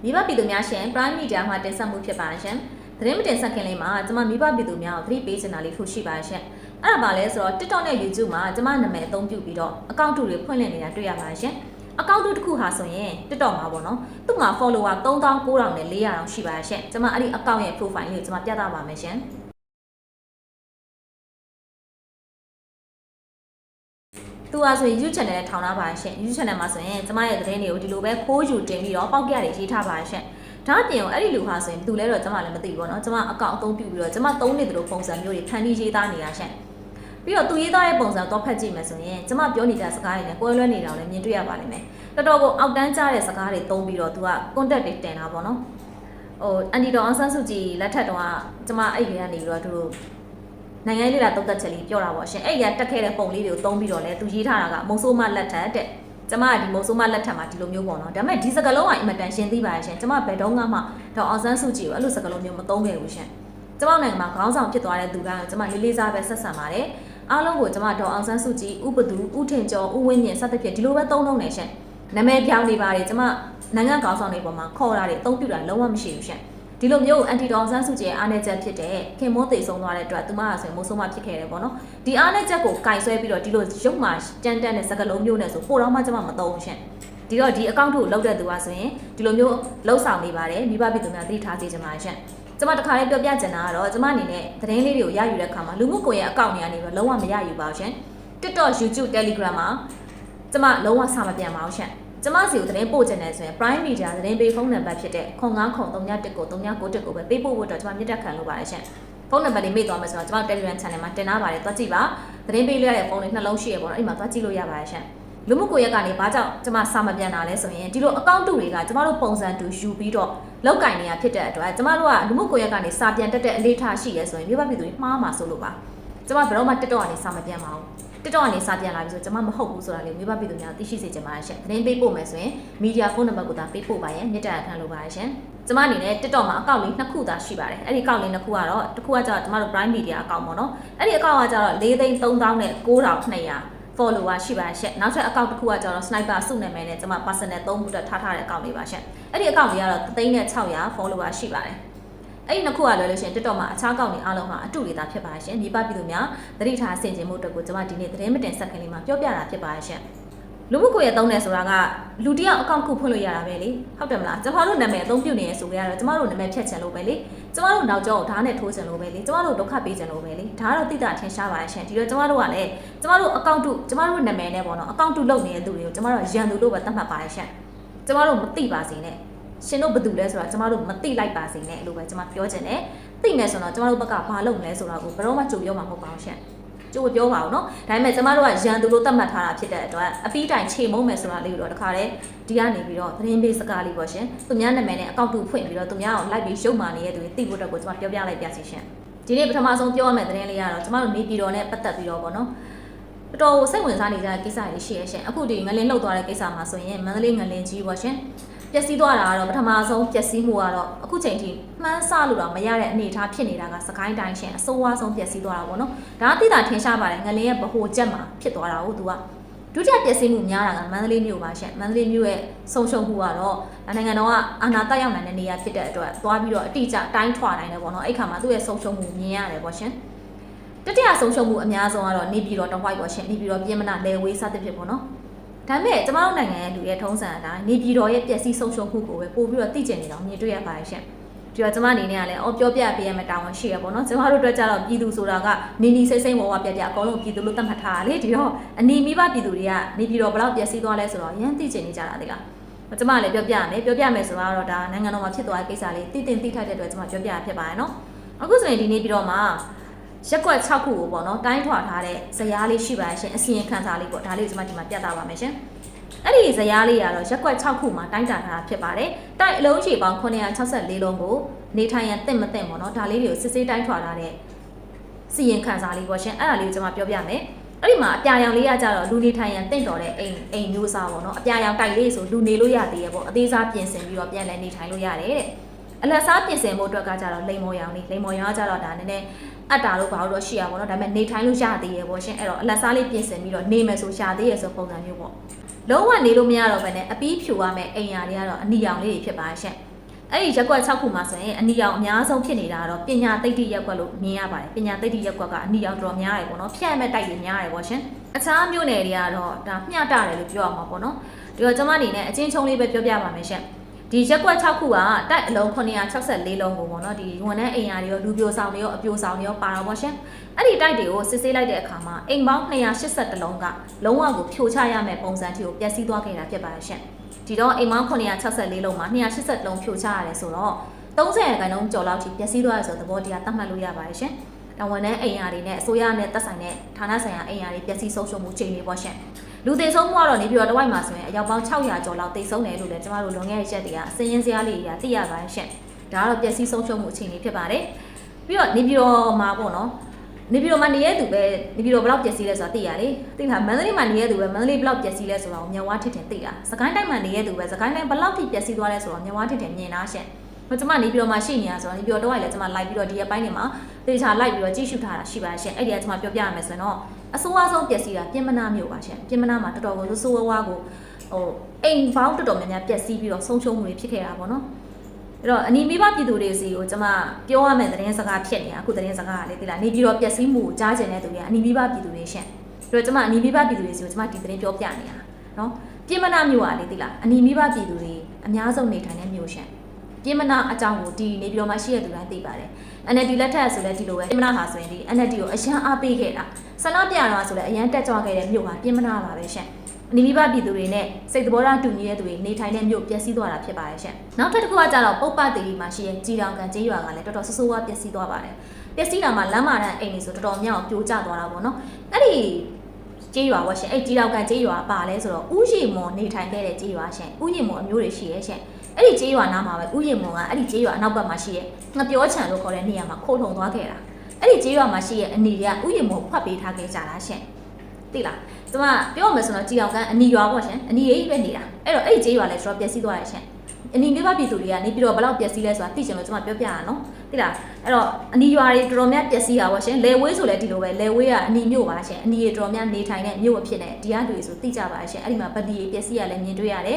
မိဘပြည်သူများရှင် Prime Media မှာတင်ဆက်မှုဖြစ်ပါရှင်သတင်းမတင်ဆက်ခင်လေးမှာကျွန်မမိဘပြည်သူများကိုသတိပေးချင်တာလေးခုရှိပါရှင်အဲ့ဒါပါလဲဆိုတော့ TikTok နဲ့ YouTube မှာကျွန်မနာမည်အသုံးပြုပြီးတော့ account တွေဖွင့်လှစ်နေတာတွေ့ရပါရှင်account တစ်ခုဟာဆိုရင် TikTok မှာပေါ့နော်သူ့မှာ follower 3900နဲ့400ရှိပါရှင်ကျွန်မအဲ့ဒီ account ရဲ့ profile လေးကိုကျွန်မပြသပါမယ်ရှင်သူကဆိုရင် YouTube channel နဲ့ထောင်ထားပါရှင် YouTube channel မှာဆိုရင်ကျမရဲ့သတင်းတွေကိုဒီလိုပဲခိုးယူတင်ပြီးတော့ပေါက်ပြတွေရေးထားပါရှင်ဒါအပြင်အဲ့ဒီလူဟာဆိုရင်သူလဲတော့ကျမလည်းမသိဘူးပေါ့နော်ကျမအကောင့်အသုံးပြုပြီးတော့ကျမသုံးနေသလိုပုံစံမျိုးတွေဖန်တီးရေးသားနေတာရှင်ပြီးတော့သူရေးသားတဲ့ပုံစံတော့ဖတ်ကြည့်မယ်ဆိုရင်ကျမပြောနေတဲ့စကားတွေနဲ့ကွဲလွဲနေတာကိုလည်းမြင်တွေ့ရပါလိမ့်မယ်တော်တော်ကိုအောက်တန်းကျတဲ့စကားတွေသုံးပြီးတော့သူက contact တွေတင်တာပေါ့နော်အန်တီတော်အောင်ဆန်းစုကြည်လက်ထက်တော့ကျမအဲ့ဒီကနေပြီးတော့သူတို့နိုင်ငံရေးလာတုံ့တက်ချက်လေးပြောတာပေါ့ရှင်အဲ့ရတက်ခဲ့တဲ့ပုံလေးတွေကိုသုံးပြီးတော့လဲသူရေးထားတာကမုံဆိုးမလက်ထက်တဲ့ကျမကဒီမုံဆိုးမလက်ထက်မှာဒီလိုမျိုးပေါ့နော်ဒါပေမဲ့ဒီစကားလုံးကအင်မတန်ရှင်းသိပါရဲ့ရှင်ကျမဘယ်တော့မှတော့အောင်ဆန်းစုကြည်ကိုအဲ့လိုစကားလုံးမျိုးမသုံးခဲ့ဘူးရှင်ကျမနိုင်ငံမှာခေါင်းဆောင်ဖြစ်သွားတဲ့သူတိုင်းကိုကျမလေးလေးစားပဲဆက်ဆံပါတယ်အားလုံးကိုကျမတော့အောင်ဆန်းစုကြည်ဥပဒူဥထင်ကျော်ဥဝင်းမြင့်စသဖြင့်ဒီလိုပဲသုံးလုံးနေရှင်နာမည်ပြောင်းနေပါတယ်ကျမနိုင်ငံခေါင်းဆောင်တွေပေါ်မှာခေါ်တာတွေအသုံးပြုတာလုံးဝမရှိဘူးရှင်ဒီလိုမျိုးအန်တီဒေါ်ဆန်းစုကြည်အားနည်းချက်ဖြစ်တဲ့ခင်မိုးသိဆုံးသွားတဲ့အတွက်သူမကဆိုရင်မိုးဆိုးမဖြစ်ခဲ့တယ်ပေါ့နော်ဒီအားနည်းချက်ကိုကင်ဆွဲပြီးတော့ဒီလိုရုပ်မှာတန်တန်တဲ့စကလုံးမျိုးနဲ့ဆိုပို့တော့မှကျွန်မမသုံးရှင်ဒီတော့ဒီအကောင့်ကိုလောက်တဲ့သူကဆိုရင်ဒီလိုမျိုးလှုပ်ဆောင်နေပါတယ်မိဘပြည်သူများသိထားစေချင်ပါရှင်ကျွန်မတခါလေးပြောပြချင်တာကတော့ကျွန်မအနေနဲ့သတင်းလေးတွေကိုရယူတဲ့အခါမှာလူမှုကွန်ရက်အကောင့်တွေကနေတော့လုံးဝမရယူပါဘူးရှင် TikTok YouTube Telegram မှာကျွန်မလုံးဝစာမပြန်ပါဘူးရှင်ကျမစီကိုသတင်းပို့ချင်တယ်ဆိုရင် Prime Media သတင်းပေးဖုန်းနံပါတ်ဖြစ်တဲ့090391ကို3991ကိုပဲပေးပို့ဖို့တော့ကျွန်မမြတ်တက်ခံလို့ပါတယ်ရှင်ဖုန်းနံပါတ်လေးမေ့သွားမယ်ဆိုတော့ကျွန်မ Telegram Channel မှာတင်ထားပါတယ်တွားကြည့်ပါသတင်းပေးလို့ရတဲ့ဖုန်းလေးနှလုံးရှိရပေါ့နော်အဲ့မှာတွားကြည့်လို့ရပါတယ်ရှင်လူမှုကွန်ရက်ကနေဘာကြောင့်ကျွန်မစာမပြန်တာလဲဆိုရင်ဒီလိုအကောင့်တူတွေကကျွန်မတို့ပုံစံတူယူပြီးတော့လောက်ကင်နေတာဖြစ်တဲ့အတွက်ကျွန်မတို့ကလူမှုကွန်ရက်ကနေစာပြန်တက်တဲ့အလေးထားရှိရဲဆိုရင်မြို့ပတ်ပြည်သူတွေမှားမှာဆိုလို့ပါကျွန်မဘယ်တော့မှ TikTok ကနေစာမပြန်ပါဘူးTikTok ကနေစာပြန်လာပြီဆိုကျွန်မမဟုတ်ဘူးဆိုတာလေးမြို့ပတ်ပြည်သူများသိရှိစေချင်ပါတယ်ရှင်သတင်းပေးပို့မယ်ဆိုရင် media phone number ကိုသာပေးပို့ပါရင်မြစ်တာခံလို့ပါတယ်ရှင်ကျွန်မအနေနဲ့ TikTok မှာအကောင့်လေးနှစ်ခုသာရှိပါတယ်အဲ့ဒီအကောင့်လေးနှစ်ခုကတော့တစ်ခုကကျတော့ကျွန်မတို့ Prime Media အကောင့်ပေါ့နော်အဲ့ဒီအကောင့်ကကျတော့4,300,9,200 follower ရှိပါရှင်နောက်ထပ်အကောင့်တစ်ခုကကျတော့ Sniper စုနာမည်နဲ့ကျွန်မ personal သုံးဖို့အတွက်ထားထားတဲ့အကောင့်လေးပါရှင်အဲ့ဒီအကောင့်လေးကတော့3,600 follower ရှိပါတယ်အဲ့ဒီနှစ်ခုကလည်းရှင် TikTok မှာအခြားကောက်နေအားလုံးဟာအတူတူသာဖြစ်ပါရှင်မိဘပြည်သူများသတိထားဆင်ခြင်မှုအတွက်ကိုကျွန်မဒီနေ့သတင်းမတင်ဆက်ခင်လေးမှာပြောပြတာဖြစ်ပါရှင်လူမှုကွန်ရက်သုံးတယ်ဆိုတာကလူတယောက်အကောင့်ခုဖွင့်လို့ရတာပဲလေဟုတ်တယ်မလားကျွန်တော်တို့နာမည်အသုံးပြုနေရဆိုကြတော့ကျွန်တော်တို့နာမည်ဖြတ်ချင်လို့ပဲလေကျွန်တော်တို့နောက်ကျောကိုဓာတ်နဲ့ထိုးချင်လို့ပဲလေကျွန်တော်တို့ဒုက္ခပေးချင်လို့ပဲလေဒါကတော့တိကျထင်ရှားပါရှင်ဒီတော့ကျွန်တော်တို့ကလည်းကျွန်တော်တို့အကောင့်တုကျွန်တော်တို့နာမည်နဲ့ပေါ့နော်အကောင့်တုလုပ်နေတဲ့သူတွေကိုကျွန်တော်တို့ရန်သူလို့ပဲသတ်မှတ်ပါတယ်ရှင်ကျွန်တော်တို့မသိပါစေနဲ့ရှင်တို့ဘယ်သူလဲဆိုတာကျမတို့မသိလိုက်ပါစေနဲ့လို့ပဲကျမပြောချင်တယ်သိမယ်ဆိုတော့ကျမတို့ဘက်ကဘာလုပ်မလဲဆိုတာကိုဘယ်တော့မှကြိုပြောမှာမဟုတ်ပါဘူးရှင်ကြိုပြောပါဦးနော်ဒါပေမဲ့ကျမတို့ကရန်သူလို့သတ်မှတ်ထားတာဖြစ်တဲ့အတွက်အပီးတိုင်ခြေမုံမယ်ဆိုတာလေးကိုတော့တခါတည်းဒီကနေပြီးတော့သတင်းပေးစကားလေးပေါ့ရှင်သူများနာမည်နဲ့အကောင့်တူဖွင့်ပြီးတော့သူများကိုလိုက်ပြီးရုပ်မာနေတဲ့သူတွေသိဖို့အတွက်ကိုကျမပြောပြလိုက်ပြစီရှင်ဒီနေ့ပထမဆုံးပြောရမယ့်သတင်းလေးကတော့ကျမတို့နေပြည်တော်နဲ့ပတ်သက်ပြီးတော့ပေါ့နော်တော်တော်စိတ်ဝင်စားနေကြတဲ့ကိစ္စတွေရှိရရှင်အခုဒီငလင်းလှုပ်သွားတဲ့ကိစ္စမှာဆိုရင်မန္တလေးငလင်းကြီးပေါ့ရှင်ပျက်စီးသွားတာကတော့ပထမဆုံးပျက်စီးမှုကတော့အခုချိန်ထိမှန်းဆလို့တော့မရတဲ့အနေအထားဖြစ်နေတာကစကိုင်းတိုင်းရှင်အဆိုးဝါးဆုံးပျက်စီးသွားတာပေါ့နော်ဒါအသိတာထင်ရှားပါတယ်ငလင်းရဲ့ဗဟိုချက်မှာဖြစ်သွားတာကိုသူကဒုတိယပျက်စီးမှုများတာကမန္တလေးမြို့ပါရှင်မန္တလေးမြို့ရဲ့ဆုံးရှုံးမှုကတော့နိုင်ငံတော်ကအာဏာတက်ရောက်နိုင်တဲ့နေရာဖြစ်တဲ့အတွက်သွားပြီးတော့အတိအကျတိုင်းထွာနိုင်တယ်ပေါ့နော်အဲ့ခါမှာသူ့ရဲ့ဆုံးရှုံးမှုမြင်ရတယ်ပေါ့ရှင်တတိယဆုံးရှုံးမှုအများဆုံးကတော့နေပြည်တော်တဝိုက်ပေါ့ရှင်နေပြည်တော်ပြင်မနာလေဝေးစသဖြင့်ပေါ့နော်ဒါပေမဲ့ကျမတို့နိုင်ငံရဲ့လူရဲ့ထုံးစံအတိုင်းနေပြည်တော်ရဲ့ပျက်စီးဆုံးရှုံးမှုကိုပဲပို့ပြီးတော့သိကျင်နေတော့မြင်တွေ့ရပါတယ်ရှင်ဒီတော့ကျမအနေနဲ့ကလည်းပြောပြပေးရမယ့်တာဝန်ရှိရပါတော့ကျမတို့အတွက်ကြတော့ပြည်သူဆိုတာကနေနေစိတ်စိတ်ဝဝပြပြအကုန်လုံးပြည်သူလို့သတ်မှတ်ထားတာလေဒီတော့အနီးမိဘပြည်သူတွေကနေပြည်တော်ဘယ်လောက်ပျက်စီးသွားလဲဆိုတော့ရမ်းသိကျင်နေကြတာလေကကျမလည်းပြောပြမယ်ဆိုတော့ဒါနိုင်ငံတော်မှာဖြစ်သွားတဲ့ကိစ္စလေးသိတင်သိထိုက်တဲ့အတွက်ကျမပြောပြရဖြစ်ပါတယ်နော်အခုဆိုရင်ဒီနေ့ပြည်တော်မှာရက်ကွက်6ခုကိုပေါ့နော်တိုင်းထွာထားတဲ့ဇယားလေးရှိပါရှင်အစီရင်ခံစာလေးပေါ့ဒါလေးကိုကျွန်မဒီမှာပြသပါမယ်ရှင်အဲ့ဒီဇယားလေးကတော့ရက်ကွက်6ခုမှာတိုင်းတာထားတာဖြစ်ပါတယ်တိုက်အလုံးရှည်ပေါင်း964လုံးကိုနေထိုင်ရန်တင့်မတင့်ပေါ့နော်ဒါလေးတွေကိုစစ်စစ်တိုင်းထွာထားတဲ့စီရင်ခံစာလေးပေါ့ရှင်အဲ့ဒါလေးကိုကျွန်မပြောပြမယ်အဲ့ဒီမှာအပြာရောင်လေးကကြတော့လူနေထိုင်ရန်တင့်တော်တဲ့အိမ်မျိုးစားပေါ့နော်အပြာရောင်တိုက်လေးဆိုလူနေလို့ရသေးရပေါ့အသေးစားပြင်ဆင်ပြီးတော့ပြန်လည်နေထိုင်လို့ရတယ်တဲ့အလတ်စားပြင်ဆင်ဖို့အတွက်ကကြတော့လိမ်မော်ရောင်လေးလိမ်မော်ရောင်ကကြတော့ဒါနည်းနည်းအတာလို့ဘာလို့တော့ရှိရပါတော့ဒါပေမဲ့နေထိုင်လို့ရသေးရပေါ့ရှင်အဲ့တော့အလတ်စားလေးပြင်ဆင်ပြီးတော့နေမယ်ဆိုရသေးရဆိုပုံစံမျိုးပေါ့လုံးဝနေလို့မရတော့ဘဲနဲ့အပီးဖြူရမယ်အိမ်ယာတွေကတော့အနီရောင်လေးတွေဖြစ်ပါရှင် အဲ့ဒီရက်ကွက်6ခုမှာဆိုရင်အနီရောင်အများဆုံးဖြစ်နေတာတော့ပညာသိတ္တိရက်ကွက်လို့မြင်ရပါတယ်ပညာသိတ္တိရက်ကွက်ကအနီရောင်တော်များတယ်ပေါ့နော်ဖြတ်မဲ့တိုက်တွေများတယ်ပေါ့ရှင်အခြားမြို့နယ်တွေကတော့ဒါမျှတတယ်လို့ပြောရမှာပေါ့နော်ဒီတော့ကျွန်မအနေနဲ့အချင်းချင်းလေးပဲပြောပြပါမယ်ရှင်ဒီရက်ကွက်6ခုကတိုက်အလုံး964လုံးကိုပေါ့နော်ဒီဝန်ထမ်းအိမ်ယာတွေရောလူပြိုဆောင်တွေရောအပြိုဆောင်တွေရောပါတော့ပေါ့ရှင်အဲ့ဒီတိုက်တွေကိုစစ်ဆေးလိုက်တဲ့အခါမှာအိမ်ပေါင်း281လုံးကလုံးဝကိုဖြိုချရမယ့်ပုံစံမျိုးကိုပျက်စီးသွားခဲ့တာဖြစ်ပါတယ်ရှင်ဒီတော့အိမ်ပေါင်း964လုံးမှာ280လုံးဖြိုချရတယ်ဆိုတော့30%ကျော်လောက်ထိပျက်စီးသွားရဆိုသဘောတရားသတ်မှတ်လို့ရပါတယ်ရှင်။တာဝန်နဲ့အိမ်ယာတွေနဲ့အစိုးရနဲ့သက်ဆိုင်တဲ့ဌာနဆိုင်ရာအိမ်ယာတွေပျက်စီးဆုံးရှုံးမှုချိန်တွေပေါ့ရှင်။လူသေဆုံးမှုကတော့နေပြီးတော့တဝိုက်မှာဆိုရင်အယောက်ပေါင်း600ကျော်လောက်သေဆုံးတယ်လို့လည်းကျမတို့လွန်ခဲ့တဲ့ရက်တွေကစည်ရင်းစရာလေးတွေကသိရပါတယ်ရှင်။ဒါကတော့ပျက်စီးဆုံးရှုံးမှုအချိန်တွေဖြစ်ပါတယ်။ပြီးတော့နေပြီးတော့မှာပေါ့နော်။နေပြီးတော့မှနေရသူပဲနေပြီးတော့ဘယ်လောက်ပျက်စီးလဲဆိုတာသိရလေ။သိလားမန္တလေးမှာနေရသူပဲမန္တလေးဘယ်လောက်ပျက်စီးလဲဆိုတာကိုမြန်ဝါထစ်ထင်သိတာ။စကိုင်းတိုင်းမှာနေရသူပဲစကိုင်းတိုင်းဘယ်လောက်ထိပျက်စီးသွားလဲဆိုတော့မြန်ဝါထစ်ထင်မြင်တာရှင်။ကျွန်မနေပြီးတော့မှရှိနေရဆိုတော့နေပြီးတော့လည်းကျွန်မလိုက်ပြီးတော့ဒီအပိုင်းတွေမှာသေချာလိုက်ပြီးတော့ကြည့်ရှုထားတာရှိပါရှင်အဲ့ဒီကကျွန်မပြောပြရမယ်ဆိုတော့အဆိုးအဆုံးပျက်စီးတာပြင်မနာမျိုးပါရှင်ပြင်မနာမှာတော်တော်ကိုဆိုးဝါးကိုအိမ်ပေါင်းတော်တော်များများပျက်စီးပြီးတော့ဆုံးရှုံးမှုတွေဖြစ်ခဲ့တာပေါ့နော်အဲ့တော့အနီးမိဘပြည်သူတွေစီကိုကျွန်မပြောရမယ်သတင်းစကားဖြစ်နေတာအခုသတင်းစကားကလေဒီလားနေပြီးတော့ပျက်စီးမှုကြားကျင်တဲ့သူတွေကအနီးမိဘပြည်သူတွေရှင်အဲ့တော့ကျွန်မအနီးမိဘပြည်သူတွေစီကိုကျွန်မဒီသတင်းပြောပြနေတာနော်ပြင်မနာမျိုးကလေဒီလားအနီးမိဘပြည်သူတွေအများဆုံးနေထိုင်တဲ့မျိုးရှင်ပြင်မနာအကြောင်းကိုဒီနေပြီးတော့မှရှိရတဲ့သူတိုင်းသိပါတယ် NLD လက်ထက်ဆိုလဲဒီလိုပဲပြင်မနာဟာဆိုရင်ဒီ NLD ကိုအရန်အားပေးခဲ့တာဆန္ဒပြတော့ဆိုလဲအရန်တက်ကြွခဲ့တဲ့မြို့ဟာပြင်မနာပါပဲရှင်အနီးမိဘပြည်သူတွေနဲ့စိတ်သဘောထားတူညီတဲ့သူတွေနေထိုင်တဲ့မြို့ပျက်စီးသွားတာဖြစ်ပါတယ်ရှင်နောက်ထပ်တစ်ခုကကြတော့ပုပ္ပတေရီမှာရှိတဲ့ကြီးတောင်ကန်ကျေးရွာကလည်းတော်တော်ဆိုးဆိုးဝါးပျက်စီးသွားပါတယ်ပျက်စီးတာမှာလမ်းမာတန်းအိမ်တွေဆိုတော်တော်များအောင်ပြိုကျသွားတာပေါ့နော်အဲ့ဒီကျေးရွာဝရှင်အဲ့ကြီးတောင်ကန်ကျေးရွာပါလဲဆိုတော့ဥယျာဉ်မွန်နေထိုင်ခဲ့တဲ့ကျေးရွာရှင်ဥယျာဉ်မွန်အမျိုးတွေရှိရဲ့ရှင်အဲ့ဒီကျေးရွာနားမှာပဲဥယျာဉ်မွန်ကအဲ့ဒီကျေးရွာအနောက်ဘက်မှာရှိရဲ့ငပြောချံလို့ခေါ်တဲ့နေရာမှာခိုးထုံသွားခဲ့တာအဲ့ဒီကျေးရွာမှာရှိရဲ့အနီတွေကဥယျာဉ်မွန်ဖွက်ပေးထားခဲ့ကြတာရှင်သိလားကျမပြောမယ်ဆိုတော့ကြီးအောင်ကအနီရွာပေါ့ရှင်အနီရေးပဲနေတာအဲ့တော့အဲ့ဒီကျေးရွာလဲဆိုတော့ပျက်စီးသွားတယ်ရှင်အနီမိဘပြည်သူတွေကနေပြီးတော့ဘယ်လောက်ပျက်စီးလဲဆိုတာသိချင်လို့ကျမပြောပြရအောင်နော်သိလားအဲ့တော့အနီရွာတွေတော်တော်များပျက်စီးတာပေါ့ရှင်လေဝေးဆိုလဲဒီလိုပဲလေဝေးကအနီမြို့ပါရှင်အနီတွေတော်တော်များနေထိုင်တဲ့မြို့အဖြစ်နဲ့ဒီကတွေဆိုသိကြပါရှင်အဲ့ဒီမှာဗတီပျက်စီးရလဲမြင်တွေ့ရတယ်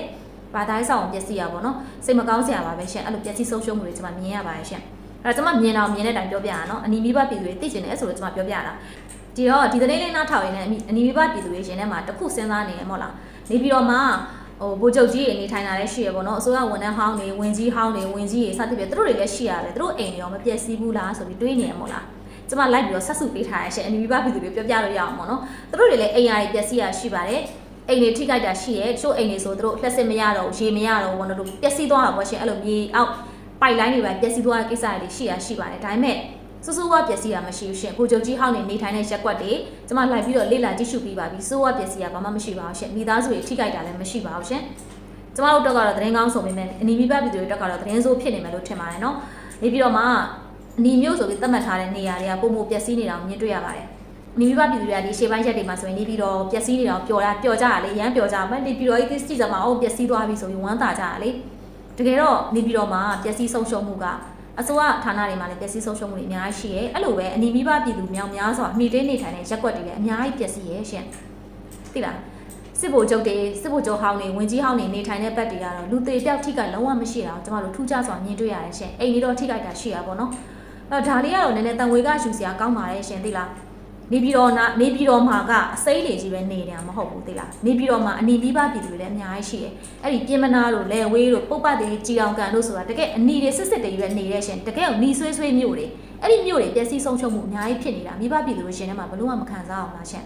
ဘာသာရေးဆောင်ပျက်စီးရပါတော့စိတ်မကောင်းစရာပါပဲရှင်အဲ့လိုပျက်စီးဆုံးရှုံးမှုတွေကျွန်မမြင်ရပါတယ်ရှင်အဲ့တော့ကျွန်မမြင်တဲ့အတိုင်းပြောပြရအောင်အနီမိဘပြည်သူတွေသိချင်တယ်ဆိုလို့ကျွန်မပြောပြတာဒီတော့ဒီသတင်းလေးနားထောင်ရင်းနဲ့အနီမိဘပြည်သူတွေရှင်ထဲမှာတခုစဉ်းစားနေရမို့လားနေပြီးတော့မှဗိုလ်ချုပ်ကြီးနေထိုင်တာလည်းရှိရပေါ့နော်အစိုးရဝန်ထမ်းဟောင်းတွေဝင်ကြီးဟောင်းတွေဝင်ကြီးတွေစသဖြင့်သူတို့တွေလည်းရှိရတယ်သူတို့အိမ်တွေရောမပျက်စီးဘူးလားဆိုပြီးတွေးနေရမို့လားကျွန်မလိုက်ပြီးတော့ဆက်စုပေးထားရရှင်အနီမိဘပြည်သူတွေပြောပြလို့ရအောင်ပေါ့နော်သူတို့တွေလည်းအိမ်ယာတွေပျက်စီးရရှိပါတယ်အိမ်တွေထိခိုက်တာရှိရဲချို့အိမ်တွေဆိုသူတို့လက်စစ်မရတော့ရေမရတော့ဘောတို့ပျက်စီးသွားတာပေါ့ရှင်အဲ့လိုမြေအောက်ပိုက်လိုင်းတွေပဲပျက်စီးသွားတဲ့ကိစ္စတွေရှိပါတယ်ဒါပေမဲ့စူးစူးဝါပျက်စီးတာမရှိဘူးရှင်ကိုချုပ်ကြီးဟောင်းနေထိုင်တဲ့ရက်ကွက်တွေကျွန်မလိုက်ပြီးတော့လေ့လာကြည့်ရှုပြီးပါပြီစိုးဝါပျက်စီးတာဘာမှမရှိပါဘူးရှင်မိသားစုတွေထိခိုက်တာလည်းမရှိပါဘူးရှင်ကျွန်မတို့တော့ကတော့သတင်းကောင်းဆိုပေမဲ့အနီးမိဘပြည်သူတွေတော့ကတော့သတင်းဆိုးဖြစ်နေမယ်လို့ထင်ပါတယ်နော်နေပြီးတော့မှအနီးမျိုးဆိုပြီးသတ်မှတ်ထားတဲ့နေရာတွေကပုံမပျက်စီးနေတာကိုမြင်တွေ့ရပါတယ်နေပြီးပြည်သူတွေကဒီရှေ့ပိုင်းရက်တွေမှာဆိုရင်နေပြီးတော့ပျက်စီးနေတော့ပျော်ကြရလေရမ်းပျော်ကြမှနေပြီးတော့ဒီစီစမှာအောင်ပျက်စီးသွားပြီဆိုပြီးဝမ်းသာကြရလေတကယ်တော့နေပြီးတော့မှပျက်စီးဆုံးရှုံးမှုကအစိုးရဌာနတွေမှာလည်းပျက်စီးဆုံးရှုံးမှုတွေအများကြီးရှိရဲအဲ့လိုပဲအနီးမိဘပြည်သူများများစွာမှီတင်းနေထိုင်တဲ့ရက်ကွက်တွေလည်းအများကြီးပျက်စီးရဲရှင်သိလားစစ်ဗိုလ်ချုပ်ဟောင်းတွေဝင်ကြီးဟောင်းတွေနေထိုင်တဲ့ဘက်တွေကတော့လူသေးပြောက်ထိခိုက်လုံးဝမရှိတာကျွန်တော်တို့ထူးခြားစွာမြင်တွေ့ရတယ်ရှင်အိမ်တွေတော့ထိခိုက်တာရှိရပါတော့အဲ့တော့ဒါလေးကတော့နည်းနည်းတန်ဝေကယူစရာကောင်းပါတယ်ရှင်သိလားနေပြီးတော့မှာကအစိမ့်တွေကြီးပဲနေနေတာမဟုတ်ဘူးသိလားနေပြီးတော့မှာအနီးမိဘပြည်သူတွေလည်းအများကြီးရှိတယ်အဲ့ဒီပြင်မနာတို့လဲဝေးတို့ပုပ္ပတေကြီးအောင်ကန်တို့ဆိုတာတကယ်အနီးတွေစစ်တွေပဲနေတဲ့ရှင်တကယ်နီးဆွေးမြို့တွေအဲ့ဒီမြို့တွေပျက်စီးဆုံးရှုံးမှုအများကြီးဖြစ်နေတာမိဘပြည်သူတွေရှင်ထဲမှာဘလို့မှမခံစားအောင်လားရှင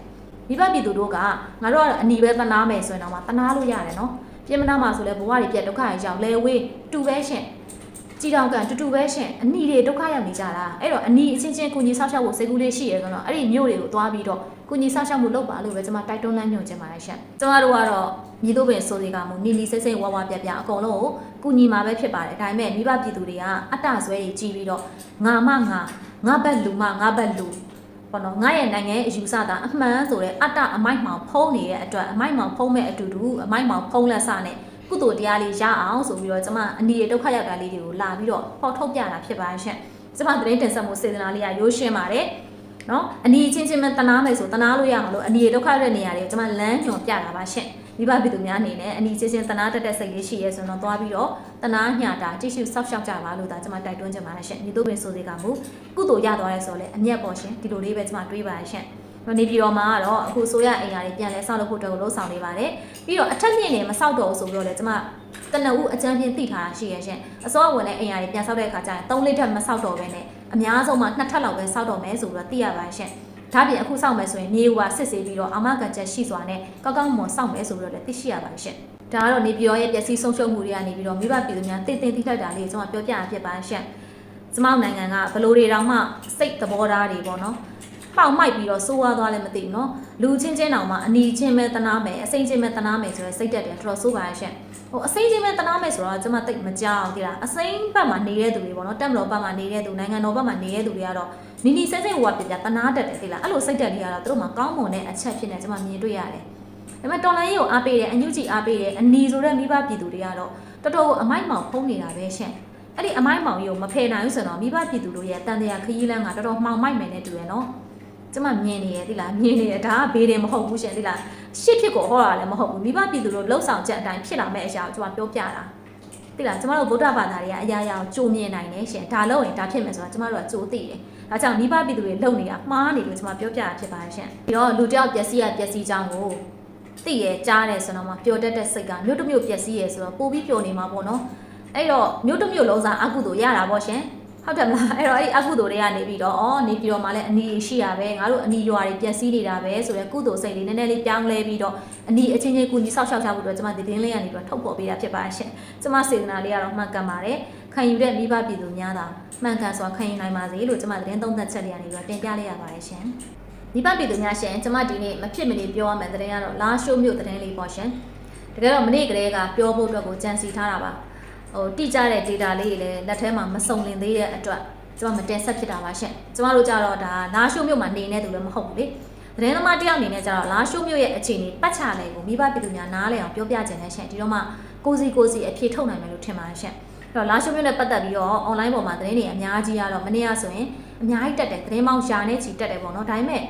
်မိဘပြည်သူတို့ကငါတို့ကအနီးပဲတနာမယ်ဆိုရင်တော့မှတနာလို့ရတယ်နော်ပြင်မနာမှာဆိုလဲဘဝတွေပြက်ဒုက္ခတွေကြောင့်လဲဝေးတူပဲရှင်ကြီးတောင်ကန်တူပဲရှင်အနီတွေဒုက္ခရောက်နေကြတာအဲ့တော့အနီအချင်းချင်းကိုကြီးဆောက်ရှောက်ဖို့စိတ်ကူးလေးရှိရဆိုတော့အဲ့ဒီမြို့တွေကိုသွားပြီးတော့ကိုကြီးဆောက်ရှောက်မှုလုပ်ပါလို့ပဲကျွန်မတိုက်တွန်းလမ်းညွှန်ချင်ပါတယ်ရှင်ကျွန်တော်တို့ကတော့မြေတို့ပင်ဆိုတွေကမှနီစိတ်ဝါပြအကုန်လုံးကိုကူညီမှာပဲဖြစ်ပါတယ်ဒါပေမဲ့မိဘပြည်သူတွေကအတ္တဆွဲကြီးကြီးပြီးတော့ငါဘက်လူမငါဘက်လူပေါ့နော်ငါရဲ့နိုင်ငံရဲ့အယူဆတာအမှန်ဆိုတဲ့အတ္တအမိုက်မှောင်ဖုံးနေတဲ့အတွက်အမိုက်မှောင်ဖုံးမဲ့အတူတူအမိုက်မှောင်ဖုံးလက်စနဲ့ကုသိုလ်တရားလေးရအောင်ဆိုပြီးတော့ကျွန်မအနီးဒုက္ခရောက်တာလေးတွေကိုလာပြီးတော့ပေါ်ထုတ်ပြတာဖြစ်ပါရှင်ကျွန်မသတင်းတင်ဆက်မှုစေတနာလေးကရိုးရှင်းပါတယ်နော်အနီးချင်းမတနာမယ်ဆိုတနာလို့ရအောင်လို့အနီးဒုက္ခတဲ့နေရာတွေကိုကျွန်မလမ်းညွှန်ပြတာပါရှင်မ မိဘပြည်သူများအနေနဲ့အနီးချင်းချင်းတနာတက်တဲ့စိတ်လေးရှိရဲဆိုတော့သွားပြီးတော့တနာညတာကြည့်ရှုစောင့်ရှောက်ကြပါလို့ဒါကျွန်မတိုက်တွန်းချင်ပါတယ်ရှင်ဒီတို့ပင်ဆိုသေးကမူကုသိုလ်ရသွားရဲဆိုလဲအမျက်ပေါ်ရှင်ဒီလိုလေးပဲကျွန်မတွေးပါရရှင်နေပြည်တော်မှာကတော့အခုဆိုရအိမ်ယာတွေပြန်လဲဆောက်လုပ်ဖို့အတွက်ကိုလှုံ့ဆော်နေပါတယ်ပြီးတော့အထက်မြင့်နေမဆောက်တော့ဘူးဆိုပြီးတော့လဲကျွန်မတနအူးအကြမ်းဖြင့်သိထားတာရှိရရှင်အစောဝင်တဲ့အိမ်ယာတွေပြန်ဆောက်တဲ့အခါကျရင်3လထက်မဆောက်တော့ဘဲနဲ့အများဆုံးမှ2ထပ်လောက်ပဲဆောက်တော့မယ်ဆိုပြီးတော့သိရပါရှင်ဒါပြင်အခုစောင့်မယ်ဆိုရင်မြေဦးကစစ်ဆေးပြီးတော့အာမခံချက်ရှိစွာနဲ့ကောက်ကောက်မွန်စောင့်မယ်ဆိုပြီးတော့လည်းသိရှိရပါရှင်ဒါကတော့နေပြည်တော်ရဲ့ပျက်စီးဆုံးရှုံးမှုတွေကနေပြီးတော့မိဘပြည်သူများသိသိထက်တာလေးကျွန်တော်ပြောပြရဖြစ်ပါရှင်ကျမတို့နိုင်ငံကဘလို့တွေတောင်မှစိတ်သဘောထားတွေပေါ့နော်ပေါက်မိုက်ပြီးတော့စိုးဝါးသွားလည်းမသိဘူးနော်လူချင်းချင်းတောင်မှအနီချင်းပဲတနာမယ်အစိမ့်ချင်းပဲတနာမယ်ဆိုတော့စိတ်တက်တယ်တော်တော်စိုးပါရဲ့ရှင်ဟိုအစိမ့်ချင်းပဲတနာမယ်ဆိုတော့ကျမသိမကြောက်ကြလားအစိမ့်ဘက်မှာနေတဲ့သူတွေပေါ့နော်တက်မတော်ဘက်မှာနေတဲ့သူနိုင်ငံတော်ဘက်မှာနေတဲ့သူတွေကတော့နီနီဆဲဆဲဟိုကပြပြတနာတက်တယ်သိလားအဲ့လိုစိတ်တက်တွေကတော့သူတို့မှာကောင်းမွန်တဲ့အချက်ဖြစ်နေကျမမြင်တွေ့ရတယ်ဒါပေမဲ့တော်လိုင်းရေးကိုအားပေးတယ်အညွတ်ကြီးအားပေးတယ်အနီဆိုတဲ့မိဘပြည်သူတွေကတော့တော်တော်အမိုက်မောင်ဖုံးနေတာပဲရှင်အဲ့ဒီအမိုက်မောင်ကြီးကိုမဖယ်နိုင်ဘူးဆိုတော့မိဘပြည်သူတို့ရဲ့တန်တရားခရီးလမ်းကတော်တော်မှောင်မိုက်မယ်နဲ့တူရယ်နော်ကျမမြင်နေရသိလားမြင်နေရဒါကဘေးတယ်မဟုတ်ဘူးရှင်သိလားရှစ်ဖြစ်ကိုဟောတာလည်းမဟုတ်ဘူးမိဘပြည်သူတို့လှုပ်ဆောင်ချက်အတိုင်းဖြစ်လာမဲ့အရာကိုကျမပြောပြတာသိလားကျမတို့ဗုဒ္ဓဘာသာတွေကအရာရာကိုကြိုမြင်နိုင်တယ်ရှင်ဒါလို့ရင်ဒါဖြစ်မယ်ဆိုတာကျမတို့ကကြိုသိတယ်ဒါကြောင့်မိဘပြည်သူတွေလုံနေတာမှားနေလို့ကျမပြောပြတာဖြစ်ပါတယ်ရှင်ပြီးတော့လူတယောက်ပျက်စီးရပျက်စီးကြောင်းကိုသိရကြားတယ်ဆိုတော့မှပျော်တတ်တဲ့စိတ်ကမြို့တစ်မြို့ပျက်စီးရဆိုတော့ပိုပြီးပျော်နေမှာပေါ့နော်အဲ့တော့မြို့တစ်မြို့လုံးစားအကုသို့ရတာပေါ့ရှင်ဟုတ်တယ်မလားအဲ့တော့အဲ့အကုသိုလ်တွေကနေပြီးတော့နေပြီးတော့မှလည်းအနီရှိရပဲငါတို့အနီရွာတွေပျက်စီးနေတာပဲဆိုရဲကုသိုလ်စိတ်လေးနည်းနည်းလေးပြောင်းလဲပြီးတော့အနီအချင်းချင်းကုညီဆောက်ရှောက်ကြဖို့အတွက်ကျွန်မဒီတင်းလေးကနေပြီးတော့ထုတ်ဖော်ပေးတာဖြစ်ပါရှင်ကျွန်မစေတနာလေးကတော့မှန်ကန်ပါတယ်ခံယူတဲ့မိဘပြည်သူများသာမှန်ကန်စွာခံယူနိုင်ပါစေလို့ကျွန်မသတင်းသုံးသပ်ချက်လေးကနေပြီးတော့တင်ပြလိုက်ရပါတယ်ရှင်မိဘပြည်သူများရှင်ကျွန်မဒီနေ့မဖြစ်မနေပြောရမယ့်သတင်းကတော့လာရှိုးမြို့သတင်းလေးပေါ့ရှင်တကယ်တော့မနေ့ကလေးကပြောဖို့အတွက်ကိုကြံစီထားတာပါဟိုတိကျတဲ့ data လေးတွေလည်းလက်ထဲမှာမစုံလင်သေးတဲ့အတွက်ကျွန်မမတင်ဆက်ဖြစ်တာပါရှင်ကျွန်တော်တို့ကြတော့ဒါလာရှိုးမြို့မှာနေနေသူလည်းမဟုတ်ဘူးလေသတင်းသမားတယောက်အနေနဲ့ကြတော့လာရှိုးမြို့ရဲ့အခြေအနေပတ်ချလိုက်ကိုမိဘပြည်သူများနားလည်အောင်ပြောပြခြင်းနဲ့ရှင်ဒီတော့မှကိုစီအဖြေထုတ်နိုင်မယ်လို့ထင်ပါတယ်ရှင်အဲ့တော့လာရှိုးမြို့နဲ့ပတ်သက်ပြီးတော့ online ပေါ်မှာသတင်းတွေအများကြီးရတော့မနေ့ကဆိုရင်အများကြီးတက်တယ်သတင်းပေါင်းရှာနဲ့ချီတက်တယ်ပေါ့နော်ဒါပေမဲ့